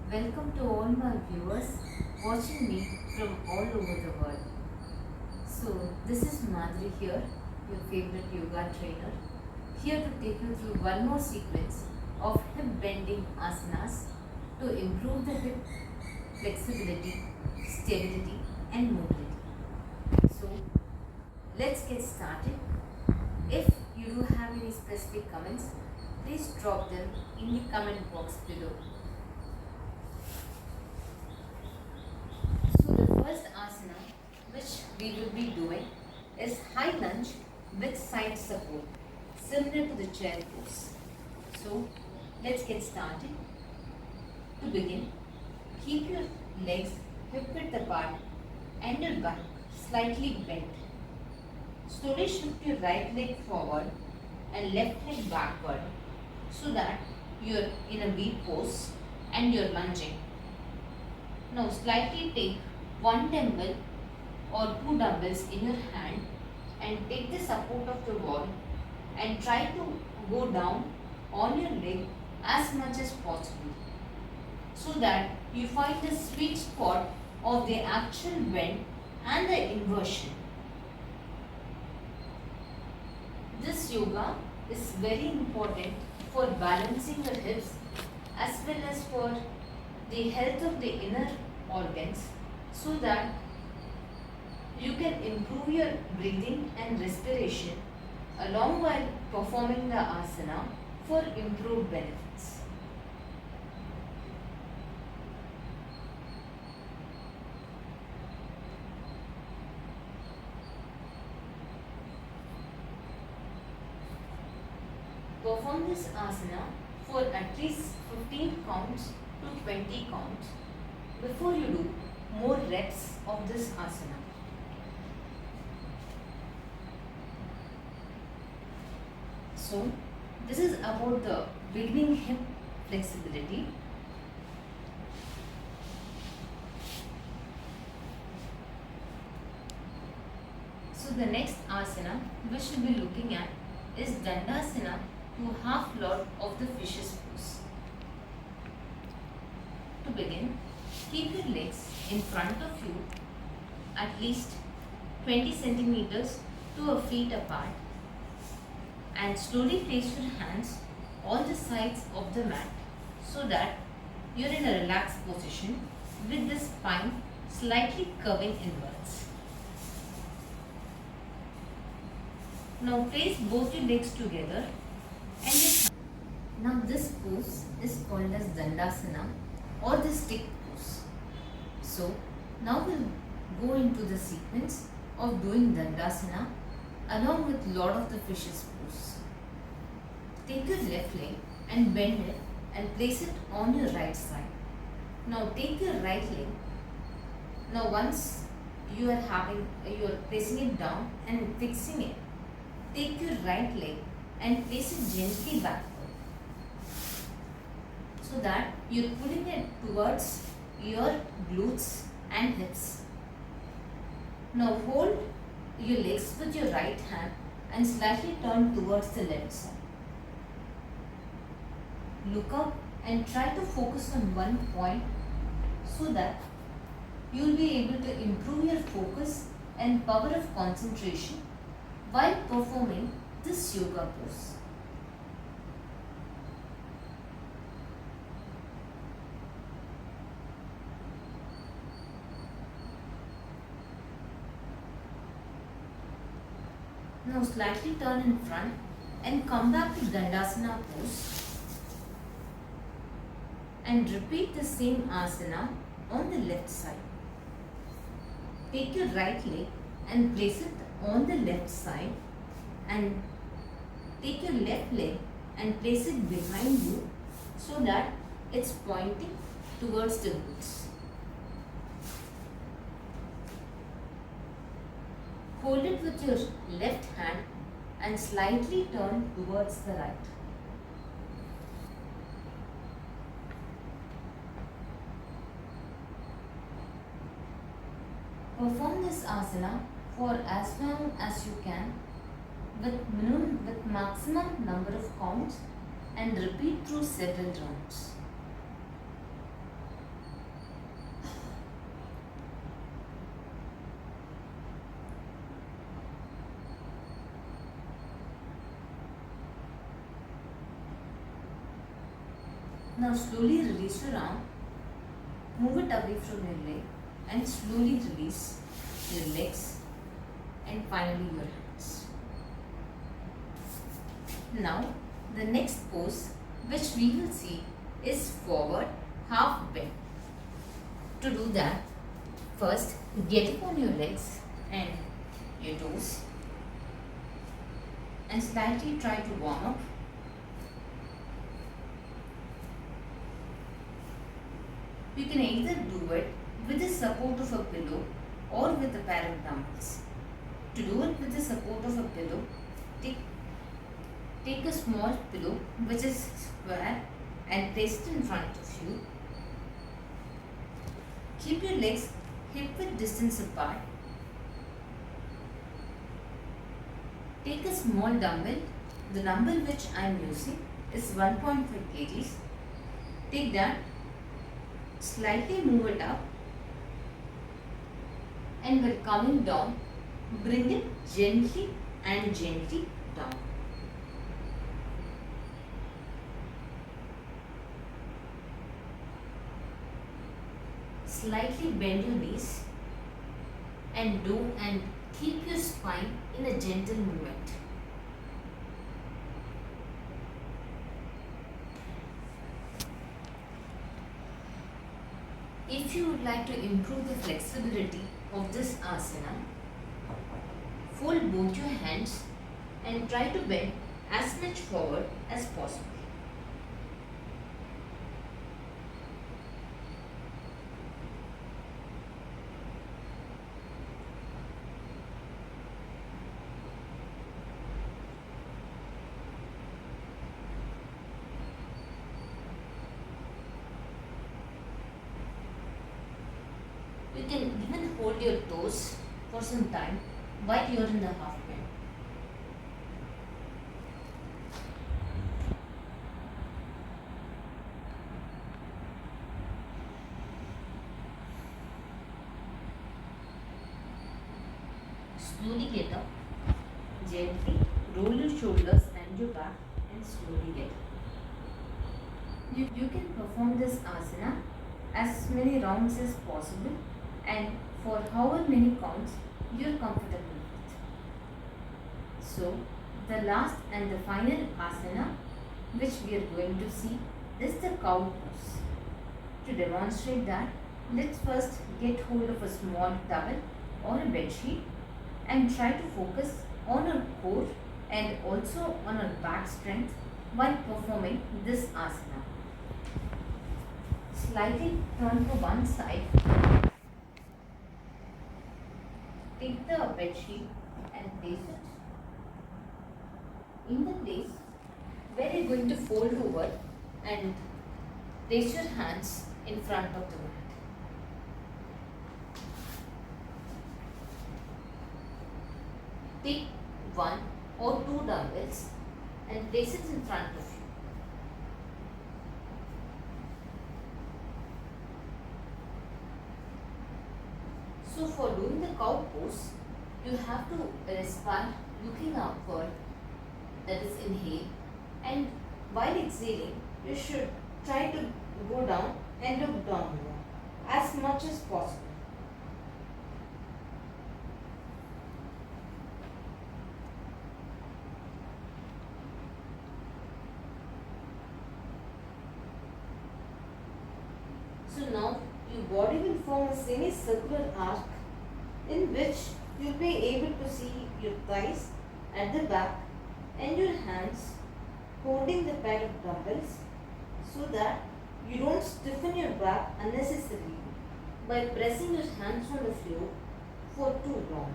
Welcome to all my viewers watching me from all over the world. So, this is Madhuri here, your favorite yoga trainer, here to take you through one more sequence of hip bending asanas to improve the hip flexibility, stability, and mobility. So, let's get started. If you do have any specific comments, please drop them in the comment box below. So the first asana which we will be doing is high lunge with side support, similar to the chair pose. So let's get started. To begin, keep your legs hip width apart and your back slightly bent. Slowly shift your right leg forward and left leg backward so that you're in a V pose and you're lunging. Now slightly take one dumbbell or two dumbbells in your hand and take the support of the wall and try to go down on your leg as much as possible so that you find the sweet spot of the actual bend and the inversion. This yoga is very important for balancing your hips as well as for the health of the inner organs so that you can improve your breathing and respiration along while performing the asana for improved benefits. Perform this asana for at least 15 counts to 20 counts before you do more reps of this asana. So, this is about the beginning hip flexibility. So, the next asana we should be looking at is Dandasana to half load of the fish's pose. To begin, keep your legs in front of you at least 20 centimeters to a feet apart and slowly place your hands on the sides of the mat so that you're in a relaxed position with the spine slightly curving inwards. Now place both your legs together and just now this pose is called as Dandasana or the stick pose. So now we'll go into the sequence of doing Dandasana along with Lord of the Fishes pose. Take your left leg and bend it and place it on your right side. Now take your right leg. Now once you are placing it down and fixing it, take your right leg and place it gently backward so that you're pulling it towards your glutes and hips. Now hold your legs with your right hand and slightly turn towards the left side. Look up and try to focus on one point so that you'll be able to improve your focus and power of concentration while performing this yoga pose. Now slightly turn in front and come back to Dandasana pose and repeat the same asana on the left side. Take your right leg and place it on the left side and take your left leg and place it behind you so that it's pointing towards the glutes. Hold it with your left hand and slightly turn towards the right. Perform this asana for as long as you can with maximum number of counts and repeat through several rounds. Now slowly release your arm, move it away from your leg and slowly release your legs and finally your hands. Now the next pose which we will see is forward half bend. To do that, first get up on your legs and your toes and slightly try to warm up. You can either do it with the support of a pillow or with a pair of dumbbells. To do it with the support of a pillow, take a small pillow which is square and place it in front of you. Keep your legs hip width distance apart. Take a small dumbbell. The dumbbell which I am using is 1.5 kgs. Take that, slightly move it up, and while coming down, bring it gently and gently down. Slightly bend your knees and keep your spine in a gentle movement. If you would like to improve the flexibility of this asana, fold both your hands and try to bend as much forward as possible. You can even hold your toes for some time while you are in the half bend. Slowly get up, gently roll your shoulders and your back and slowly get up. You can perform this asana as many rounds as possible and for however many counts you are comfortable with. So the last and the final asana which we are going to see is the cow pose. To demonstrate that, let's first get hold of a small towel or a bed sheet and try to focus on our core and also on our back strength while performing this asana. Slightly turn to one side. Take the bed sheet and place it in the place where you are going to fold over and place your hands in front of the mat. Take one or two dumbbells and place it in front of you. So for doing the cow pose, you have to respire looking upward, that is inhale, and while exhaling, you should try to go down and look downward as much as possible. So now your body will form a semicircular arc in which you will be able to see your thighs at the back and your hands holding the pair of dumbbells so that you don't stiffen your back unnecessarily by pressing your hands on the floor for too long.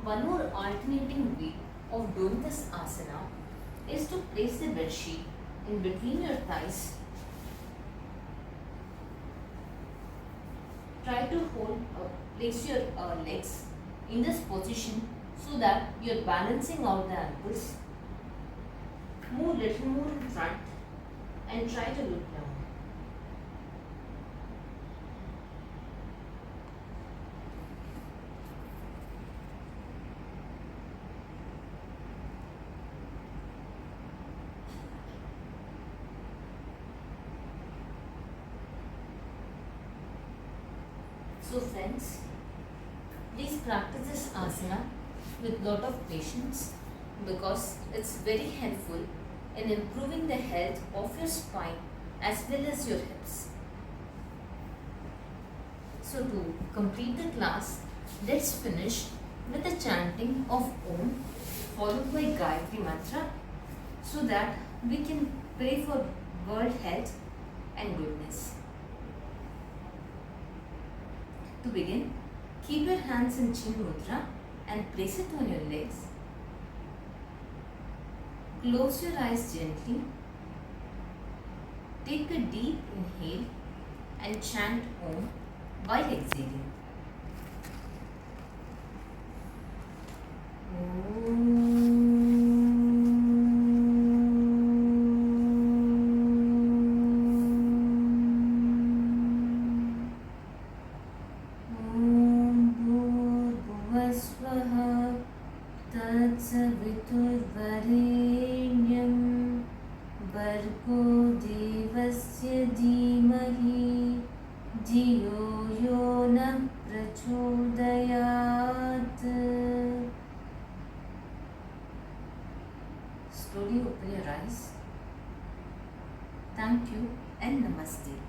One more alternating way of doing this asana is to place the bed sheet in between your thighs. Try to place your legs in this position so that you are balancing out the ankles. Move little more in front and try to look down. So friends, please practice this asana with lot of patience because it's very helpful in improving the health of your spine as well as your hips. So to complete the class, let's finish with the chanting of Om followed by Gayatri Mantra so that we can pray for world health and goodness. To begin, keep your hands in Chin Mudra and place it on your legs. Close your eyes gently. Take a deep inhale and chant Om while exhaling. तत्सवितुर्वरेण्यं भर्गो देवस्य धीमहि धियो यो नः प्रचोदयात्. Slowly open your eyes. Thank you and Namaste.